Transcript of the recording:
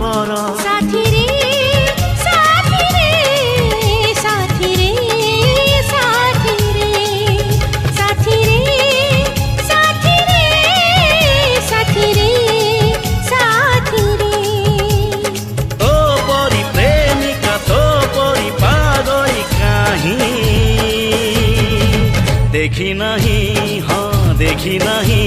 घर साथी रे साथी रे साथी रे साथी रे साथी रे साथी रे साथी रे साथी रे तो परी प्रेमिका तो परी पागल कहीं देखी नहीं हाँ देखी नहीं